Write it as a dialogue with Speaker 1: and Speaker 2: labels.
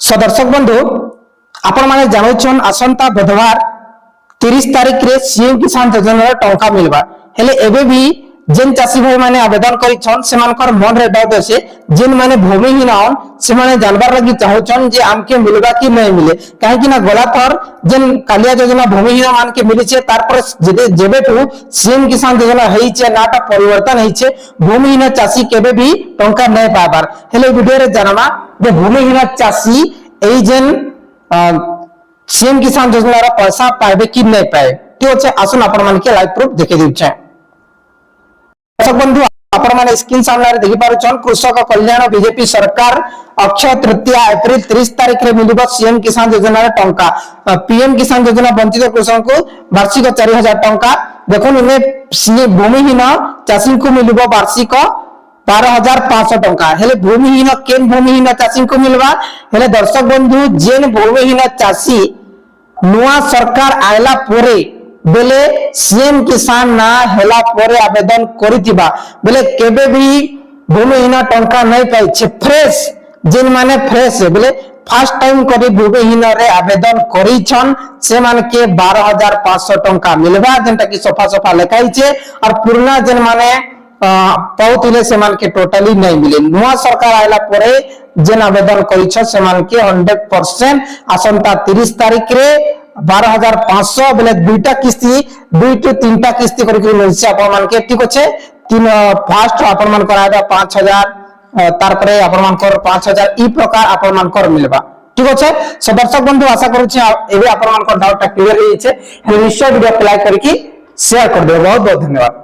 Speaker 1: सो दर्शक बंधु आपण माने जानछन आसंता बुधवार 30 तारिख रे सीएम किसान योजना टंका मिलबा हेले एबे भी जेन चासी भाई माने आवेदन करिछन सेमानकर मन रे डाउट আছে जेन माने भूमिहीन हन से माने जानबार लागि चाहछन जे आमके मिलबा कि नहीं मिले काहे कि ना गला थर जेन कालिया योजना भूमिहीन मान के मिली छे तार पर जेबेटू सीएम किसान योजना हेई छे नाटा परिवर्तन हेई छे भूमिहीन चासी केबे भी टंका नै पाबार हेले वीडियो रे जानमा जे भूमिहीन चासी एई जेन सीएम किसान योजना रा पैसा पाइबे कि नै पाए ठीक আছে আসুন आपण मान के लाइव प्रूफ देखे दिउछे दर्शक बंधु आपण माने स्क्रीन सामने रे देखि पारुछन कृषक कल्याण बीजेपी सरकार अक्षय तृतीया अप्रैल 30 तारिख रे मिलबो सीएम किसान योजना रे टंका पीएम किसान योजना वंचित कृषक को वार्षिक 4000 टंका देखो इने सीएम भूमिहीन चासी को मिलबो वार्षिक 12500 टंका हेले भूमिहीन केन भूमिहीन चासी को मिलबा हेले दर्शक बंधु जेन भूमिहीन चासी नुआ सरकार आयला पोरे बेले सीएम किसान ना हेला पोरे आवेदन करितिबा बेले केबे भी भूमिहीन टंका नहीं पाई छे फ्रेश जेन माने फ्रेश बेले फर्स्ट टाइम करी भूमिहीन रे आवेदन करिछन से मान के 12500 टंका मिलबा जेंटा कि सफा सफा लिखाई छे और पुराना जेन माने पौतिले से मान के टोटली नहीं मिले नुआ सरकार आयला पोरे जेन आवेदन करिछ से मान के 100% आसंता 30 तारिख रे 12500 बेले दुईटा किस्ती दुई टू तीनटा किस्ती करके मिलছে आपण मान के ठीक আছে तीन फास्ट आपण मान कराबा 5000 तार परे आपण मान कर 5000 ई प्रकार आपण मान कर मिलबा ठीक আছে सो दर्शक बंधु आशा करू छी एबे आपण मान को डाउट क्लियर होई छे निश्चय वीडियो को लाइक करके शेयर कर दे बहुत बहुत धन्यवाद।